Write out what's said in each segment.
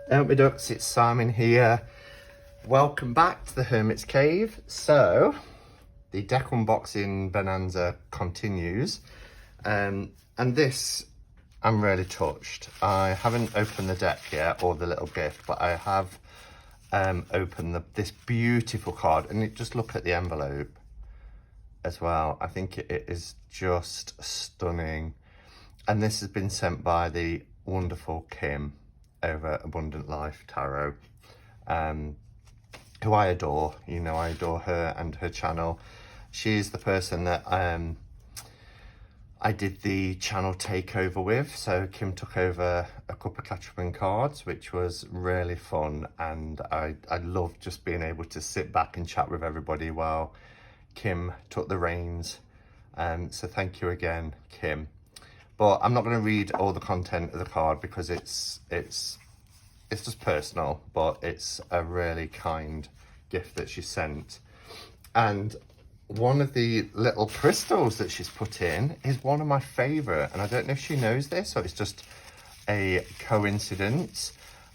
Help me ducks, it's Simon here. Welcome back to the Hermit's Cave. So, the deck unboxing bonanza continues. And this, I'm really touched. I haven't opened the deck yet, or the little gift, but I have opened this beautiful card. And just look at the envelope as well. I think it is just stunning. And this has been sent by the wonderful Kim over Abundant Life Tarot, who I adore. You know, I adore her and her channel. She's the person that I did the channel takeover with. So Kim took over a couple of Catchman cards, which was really fun, and I loved just being able to sit back and chat with everybody while Kim took the reins. So thank you again, Kim. But I'm not going to read all the content of the card because it's just personal, but it's a really kind gift that she sent. And one of the little crystals that she's put in is one of my favorite, and I don't know if she knows this or it's just a coincidence,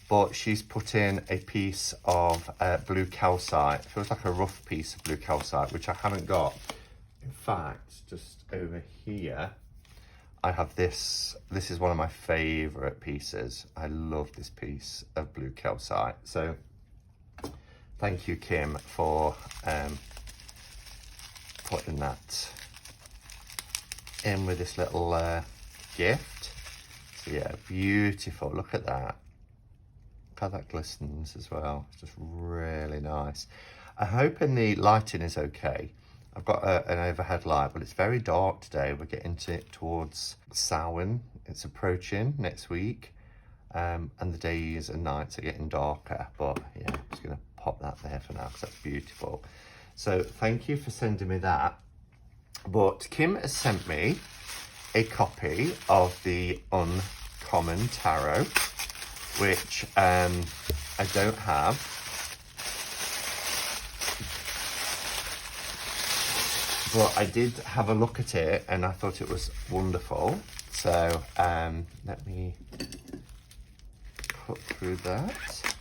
but she's put in a piece of blue calcite. It feels like a rough piece of blue calcite, which I haven't got. In fact, just over here, I have this. This is one of my favorite pieces. I love this piece of blue calcite. So thank you, Kim, for putting that in with this little gift. So yeah, beautiful. Look at that. Look how that glistens as well. It's just really nice. I'm hoping the lighting is okay. I've got an overhead light, but it's very dark today. We're getting towards Samhain. It's approaching next week, and the days and nights are getting darker. But yeah, I'm just going to pop that there for now because that's beautiful. So thank you for sending me that. But Kim has sent me a copy of the Uncommon Tarot, which I don't have. But I did have a look at it and I thought it was wonderful. So let me cut through that.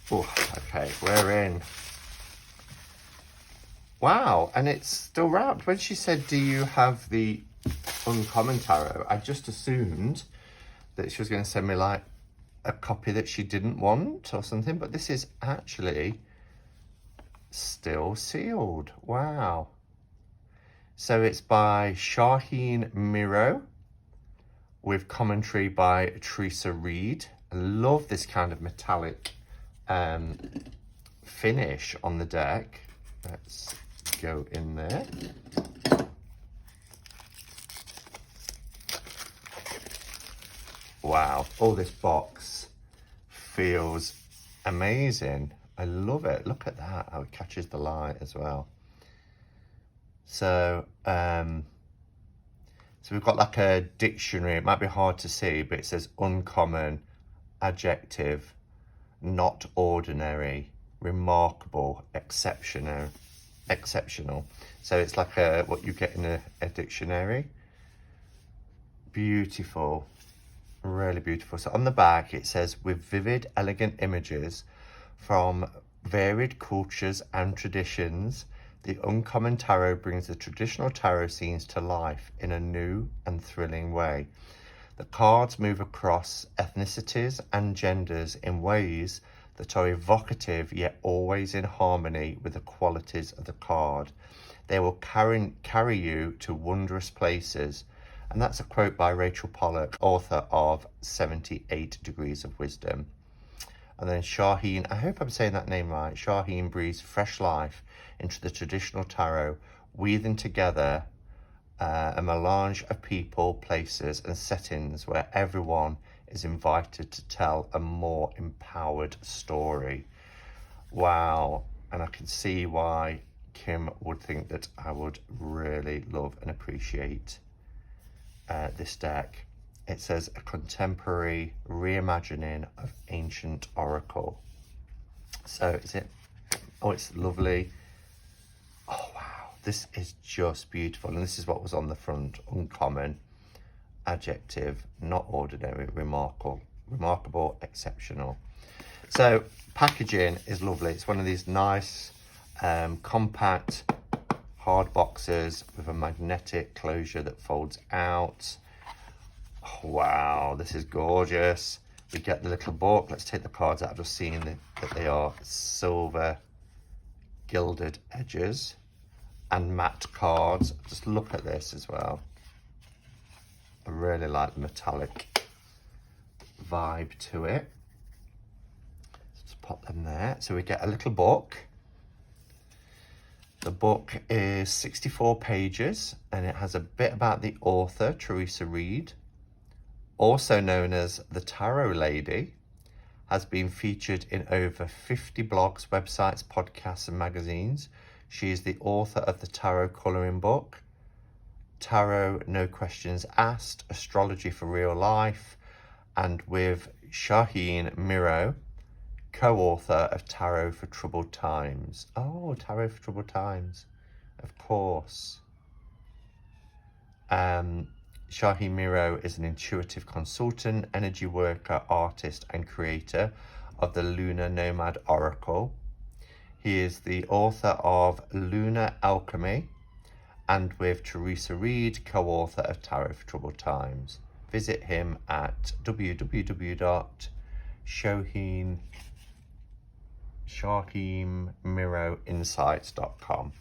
Oh, okay, we're in. Wow, and it's still wrapped. When she said, do you have the Uncommon Tarot, I just assumed that she was going to send me like a copy that she didn't want or something, but this is actually still sealed. Wow. So it's by Shaheen Miro with commentary by Teresa Reed. I love this kind of metallic finish on the deck. Let's go in there. Wow, oh, this box feels amazing. I love it. Look at that, how it catches the light as well. So, so we've got like a dictionary. It might be hard to see, but it says uncommon, adjective, not ordinary, remarkable, exceptional. So it's like what you get in a dictionary. Beautiful. Really beautiful. So on the back it says, with vivid, elegant images from varied cultures and traditions, the Uncommon Tarot brings the traditional tarot scenes to life in a new and thrilling way. The cards move across ethnicities and genders in ways that are evocative yet always in harmony with the qualities of the card. They will carry you to wondrous places. And that's a quote by Rachel Pollack, author of 78 Degrees of Wisdom. And then Shaheen, I hope I'm saying that name right, Shaheen breathes fresh life into the traditional tarot, weaving together a melange of people, places and settings where everyone is invited to tell a more empowered story. Wow. And I can see why Kim would think that I would really love and appreciate this deck. It says a contemporary reimagining of ancient oracle. So is it? Oh, it's lovely. Oh wow, This is just beautiful. And this is what was on the front. Uncommon, adjective, not ordinary, remarkable, exceptional. So packaging is lovely. It's one of these nice compact hard boxes with a magnetic closure that folds out. Oh, wow, this is gorgeous. We get the little book. Let's take the cards out. I've just seen that they are silver gilded edges and matte cards. Just look at this as well. I really like the metallic vibe to it. Just pop them there. So we get a little book. The book is 64 pages and it has a bit about the author, Theresa Reed, also known as the Tarot Lady, has been featured in over 50 blogs, websites, podcasts and magazines. She is the author of the Tarot Colouring Book, Tarot No Questions Asked, Astrology for Real Life, and with Shaheen Miro, co-author of Tarot for Troubled Times. Oh, Tarot for Troubled Times, of course. Shaheen Miro is an intuitive consultant, energy worker, artist and creator of the Lunar Nomad Oracle. He is the author of Lunar Alchemy and with Theresa Reed, co-author of Tarot for Troubled Times. Visit him at shaheenmiroinsights.com.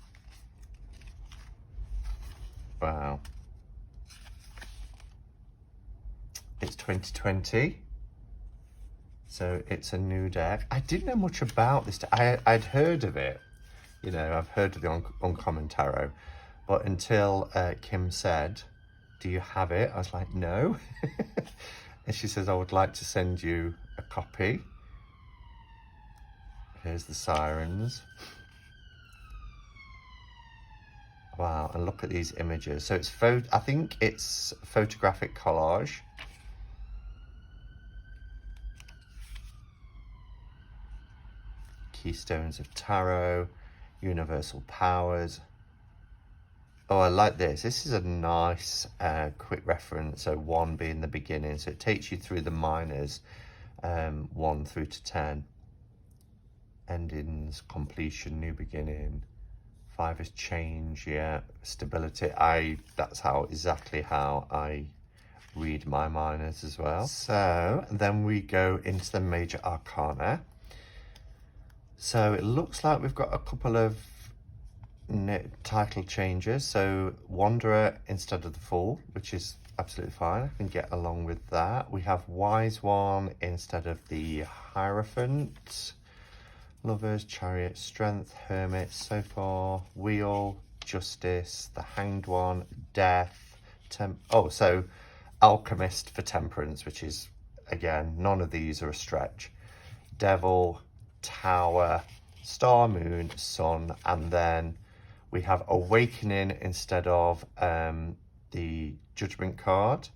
Wow. It's 2020, so it's a new deck. I didn't know much about this deck. I'd heard of it, you know, I've heard of the Uncommon Tarot, but until Kim said, do you have it? I was like, no. And she says, I would like to send you a copy. Here's the sirens. Wow, and look at these images. So it's I think it's photographic collage. Keystones of Tarot, Universal Powers. Oh, I like this. This is a nice quick reference. So 1 being the beginning. So it takes you through the minors, 1 through to 10. Endings, completion, new beginning. 5 is change, yeah, stability. That's exactly how I read my minors as well. So then we go into the major arcana. So it looks like we've got a couple of title changes. So Wanderer instead of the Fool, which is absolutely fine. I can get along with that. We have Wise One instead of the Hierophant. Lovers, Chariot, Strength, Hermit, so far, Wheel, Justice, the Hanged One, Death, so Alchemist for Temperance, which is, again, none of these are a stretch. Devil, Tower, Star, Moon, Sun, and then we have Awakening instead of the Judgment card.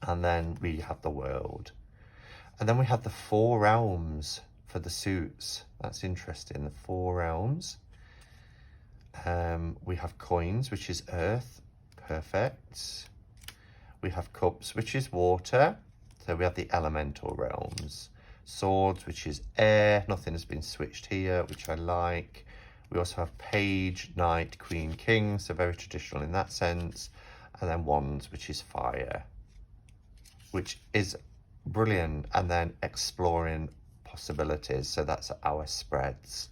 And then we have the World. And then we have the 4 realms for the suits. That's interesting, the 4 realms. We have Coins, which is Earth, perfect. We have Cups, which is Water. So we have the elemental realms. Swords, which is Air, nothing has been switched here, which I like. We also have Page, Knight, Queen, King, so very traditional in that sense. And then Wands, which is Fire, which is brilliant. And then Exploring Possibilities, so that's our spreads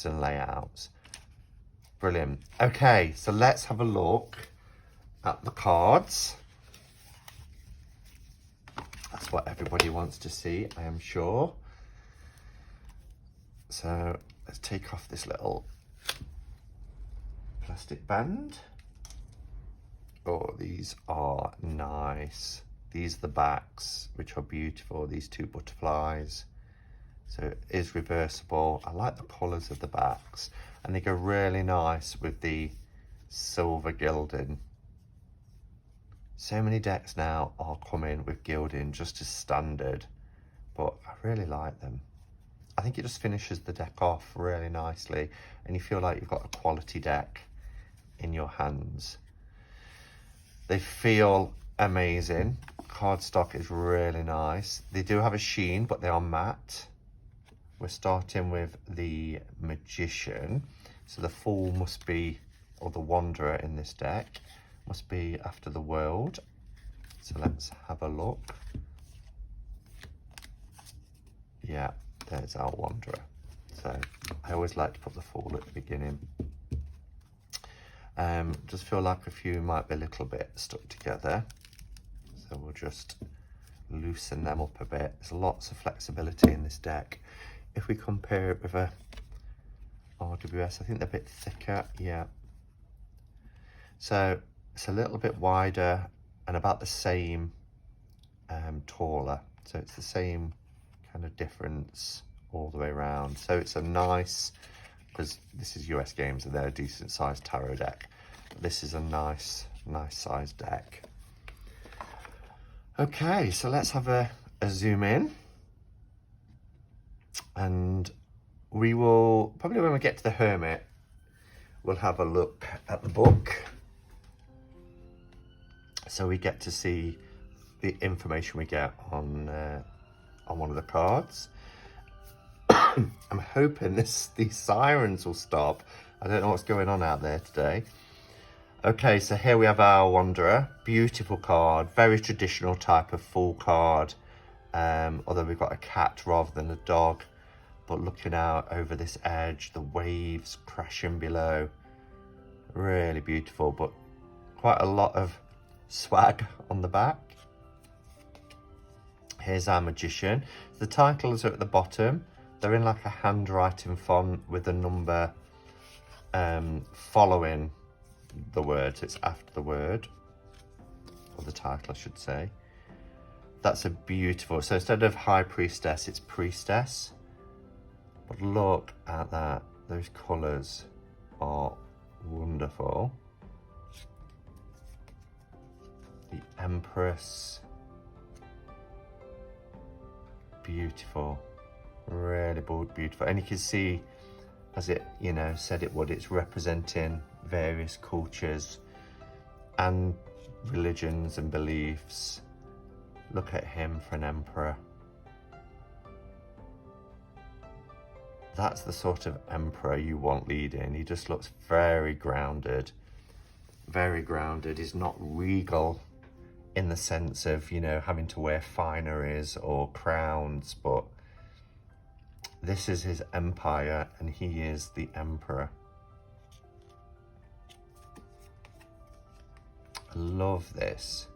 and layouts. Brilliant. Okay, so let's have a look at the cards. That's what everybody wants to see, I am sure. So let's take off this little plastic band. Oh, these are nice. These are the backs, which are beautiful. These 2 butterflies. So it is reversible. I like the colours of the backs. And they go really nice with the silver gilding. So many decks now are coming with gilding just as standard. But I really like them. I think it just finishes the deck off really nicely, and you feel like you've got a quality deck in your hands. They feel amazing. Cardstock is really nice. They do have a sheen, but they are matte. We're starting with the Magician. So the Fool must be, or the Wanderer in this deck, must be after the World. So let's have a look. Yeah, there's our Wanderer. So I always like to put the Fool at the beginning. Just feel like a few might be a little bit stuck together. So we'll just loosen them up a bit. There's lots of flexibility in this deck. If we compare it with a RWS, I think they're a bit thicker, yeah. So it's a little bit wider and about the same taller. So it's the same kind of difference all the way around. So it's a nice, because this is US Games and they're a decent sized tarot deck. This is a nice sized deck. Okay, so let's have a zoom in. And we will, probably when we get to the Hermit, we'll have a look at the book. So we get to see the information we get on one of the cards. I'm hoping these sirens will stop. I don't know what's going on out there today. Okay, so here we have our Wanderer. Beautiful card, very traditional type of Fool card. Although we've got a cat rather than a dog. But looking out over this edge, the waves crashing below. Really beautiful, but quite a lot of swag on the back. Here's our Magician. The titles are at the bottom. They're in like a handwriting font with a number following the word. So it's after the word, or the title I should say. That's a beautiful, so instead of High Priestess, it's Priestess. But look at that, those colours are wonderful. The Empress, beautiful, really beautiful. And you can see, as it, you know, said it would, it's representing various cultures and religions and beliefs. Look at him for an emperor. That's the sort of emperor you want leading. He just looks very grounded. Very grounded. He's not regal in the sense of, you know, having to wear fineries or crowns, but this is his empire and he is the emperor. I love this.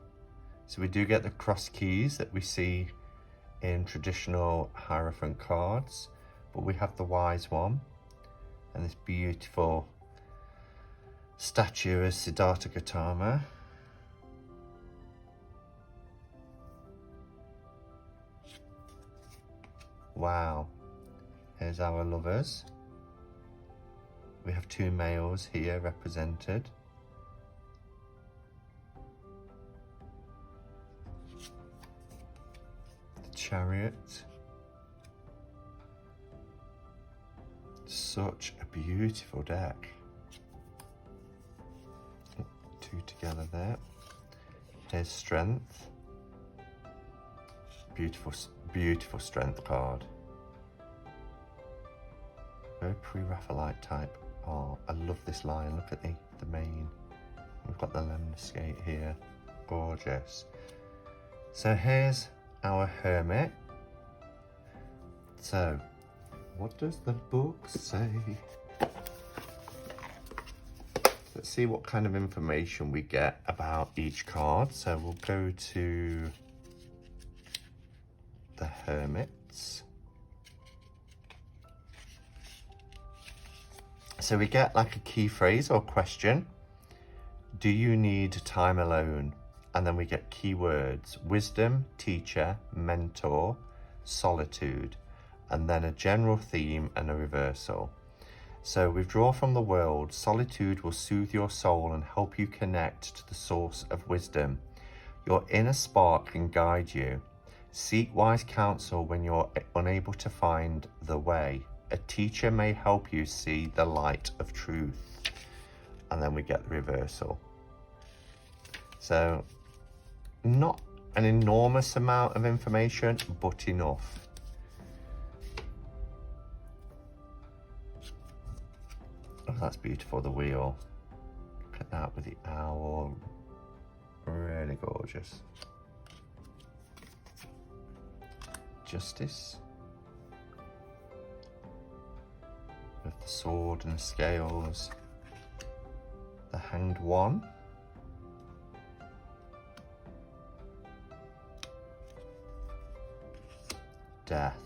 So we do get the cross keys that we see in traditional Hierophant cards, but we have the Wise One and this beautiful statue of Siddhartha Gautama. Wow, here's our lovers. We have two males here represented. The Chariot. Such a beautiful deck. Two together there. Here's Strength. Beautiful Strength card. Very pre-Raphaelite type. Oh, I love this line. Look at the mane. We've got the landscape here. Gorgeous. So here's our Hermit. So, what does the book say? Let's see what kind of information we get about each card. So we'll go to the Hermits. So we get like a key phrase or question. Do you need time alone? And then we get keywords: wisdom, teacher, mentor, solitude, and then a general theme and a reversal. So withdraw from the world. Solitude will soothe your soul and help you connect to the source of wisdom. Your inner spark can guide you. Seek wise counsel when you're unable to find the way. A teacher may help you see the light of truth. And then we get the reversal. So, not an enormous amount of information, but enough. Oh, that's beautiful, the wheel. Look at that with the owl. Really gorgeous. Justice. With the sword and the scales. The Hanged One. Death.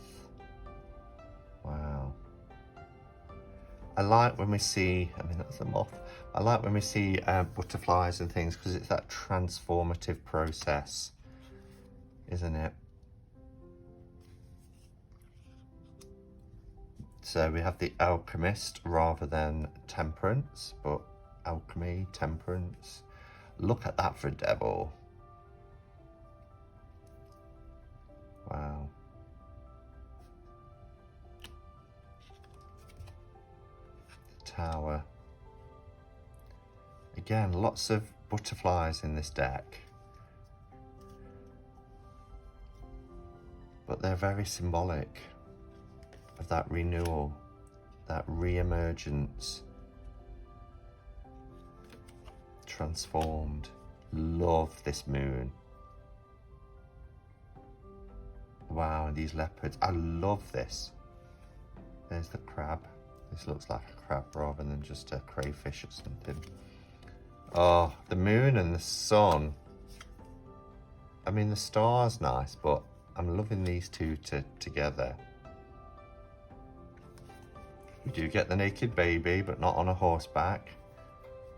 Wow. I like when we see, I mean that's a moth, I like when we see butterflies and things, because it's that transformative process, isn't it? So we have the alchemist rather than temperance, but alchemy, temperance. Look at that for a devil. Wow. The tower. Again, lots of butterflies in this deck. But they're very symbolic of that renewal, that re-emergence. Transformed. Love this moon. Wow, and these leopards. I love this. There's the crab. This looks like a crab rather than just a crayfish or something. Oh, the moon and the sun. I mean, the star's nice, but I'm loving these two together. We do get the naked baby, but not on a horseback.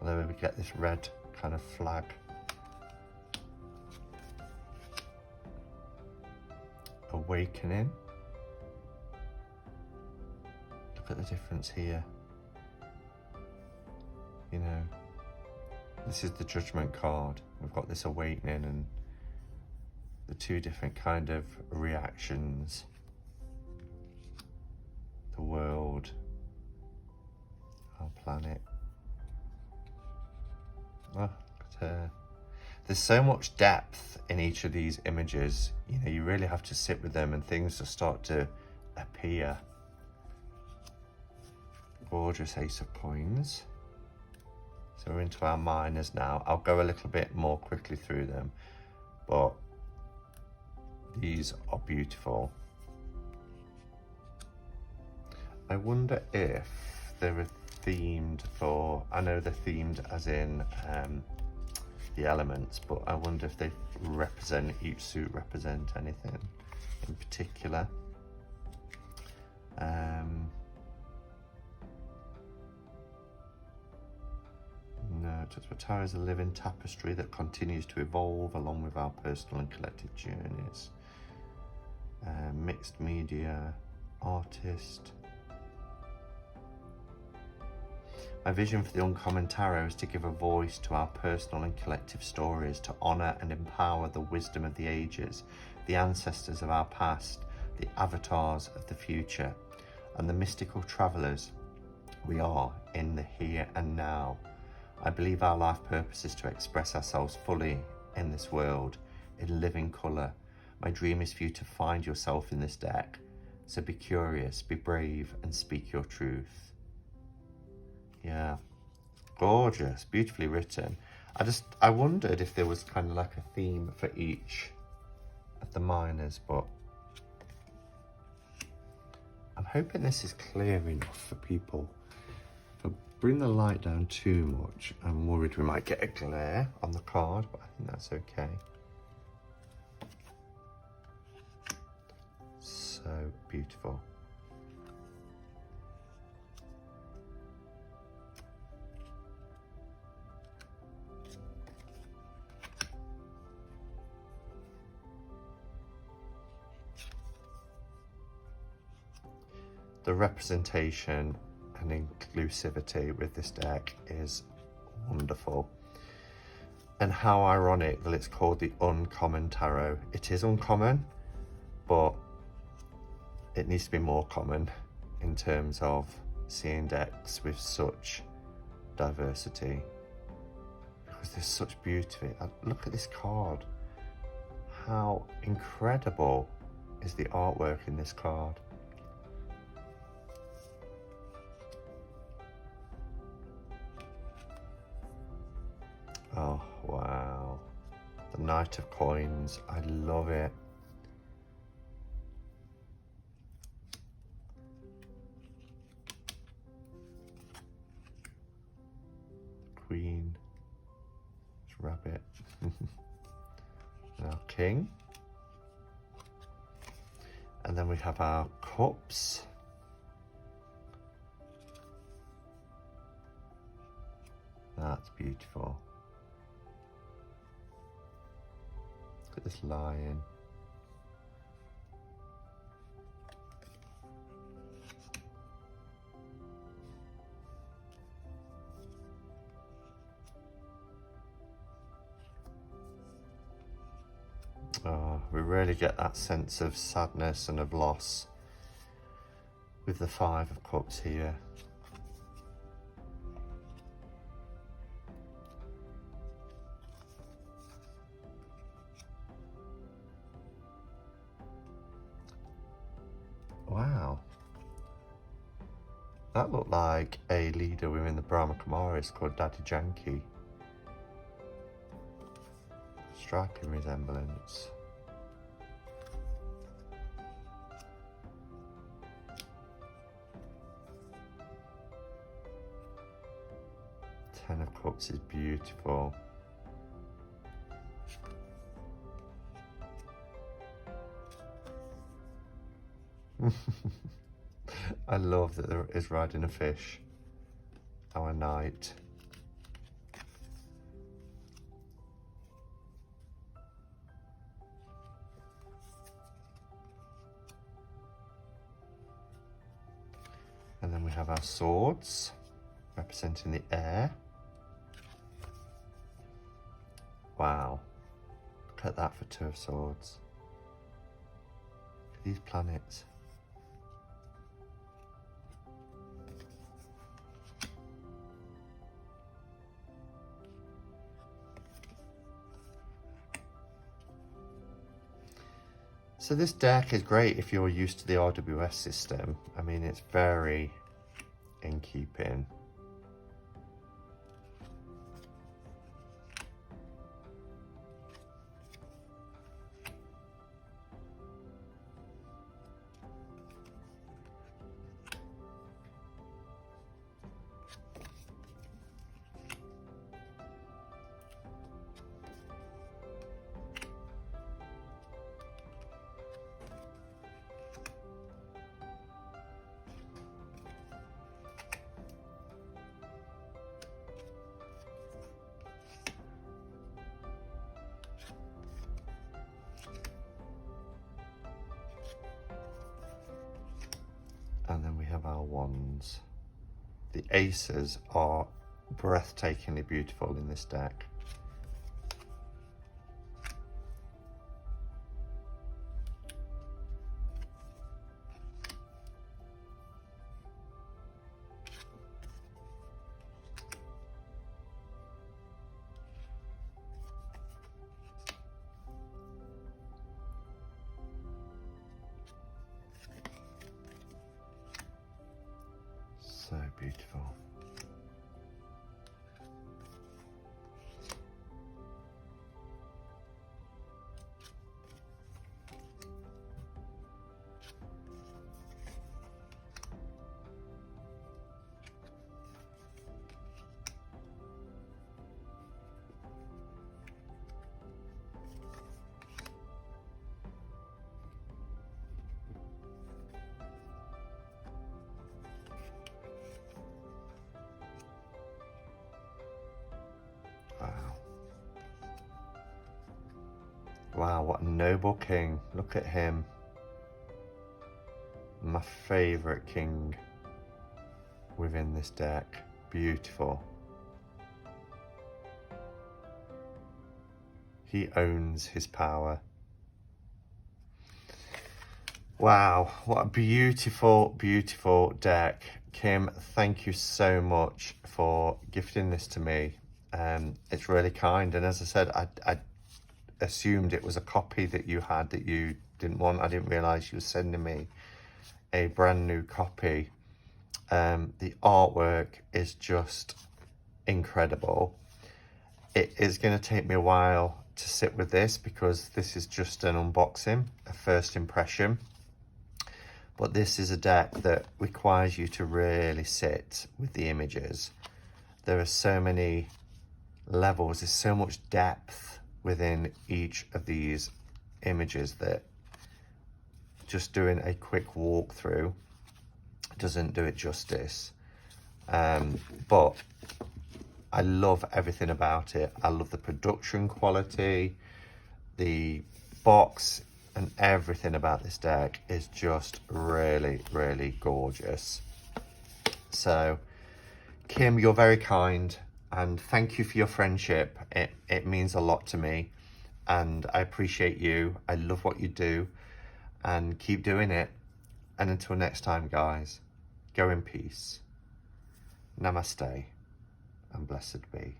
Although we get this red kind of flag. Awakening. Look at the difference here. You know, this is the Judgment card. We've got this awakening and the two different kind of reactions. The world, our planet. Oh, look at her. There's so much depth in each of these images. You know, you really have to sit with them and things just start to appear. Gorgeous Ace of Coins. So we're into our minors now. I'll go a little bit more quickly through them, but these are beautiful. I wonder if they're themed for, I know they're themed as in the elements, but I wonder if they represent, each suit represent anything in particular. No, Tower is a living tapestry that continues to evolve along with our personal and collective journeys. Mixed media, artist. My vision for the Uncommon Tarot is to give a voice to our personal and collective stories, to honour and empower the wisdom of the ages, the ancestors of our past, the avatars of the future, and the mystical travellers we are in the here and now. I believe our life purpose is to express ourselves fully in this world, in living colour. My dream is for you to find yourself in this deck. So be curious, be brave, and speak your truth. Yeah, gorgeous, beautifully written. I wondered if there was kind of like a theme for each of the minors, but I'm hoping this is clear enough for people. If I bring the light down too much, I'm worried we might get a glare on the card, but I think that's okay. So beautiful. The representation and inclusivity with this deck is wonderful. And how ironic that it's called the Uncommon Tarot. It is uncommon, but it needs to be more common in terms of seeing decks with such diversity, because there's such beauty. Look at this card. How incredible is the artwork in this card? Oh, wow. The Knight of Coins. I love it. Queen. Rabbit. Our King. And then we have our cups. That's beautiful. Look at this lion. Oh, we really get that sense of sadness and of loss with the Five of Cups here. Wow. That looked like a leader within the Brahma Kumaris called Daddy Janki. Striking resemblance. Ten of Cups is beautiful. I love that there is riding a fish. Our knight. And then we have our swords representing the air. Wow, look at that for Two of Swords. Look at these planets. So this deck is great if you're used to the RWS system. I mean, it's very in keeping. And then we have our wands. The aces are breathtakingly beautiful in this deck. So beautiful. Wow, what a noble king. Look at him. My favourite king within this deck. Beautiful. He owns his power. Wow, what a beautiful, beautiful deck. Kim, thank you so much for gifting this to me. It's really kind. And as I said, I assumed it was a copy that you had that you didn't want. I didn't realise you were sending me a brand new copy. The artwork is just incredible. It is going to take me a while to sit with this because this is just an unboxing, a first impression. But this is a deck that requires you to really sit with the images. There are so many levels, there's so much depth within each of these images that just doing a quick walkthrough doesn't do it justice. But I love everything about it. I love the production quality, the box, and everything about this deck is just really, really gorgeous. So, Kim, you're very kind, and thank you for your friendship. It means a lot to me, and I appreciate you. I love what you do, and keep doing it. And until next time, guys, go in peace. Namaste, and blessed be.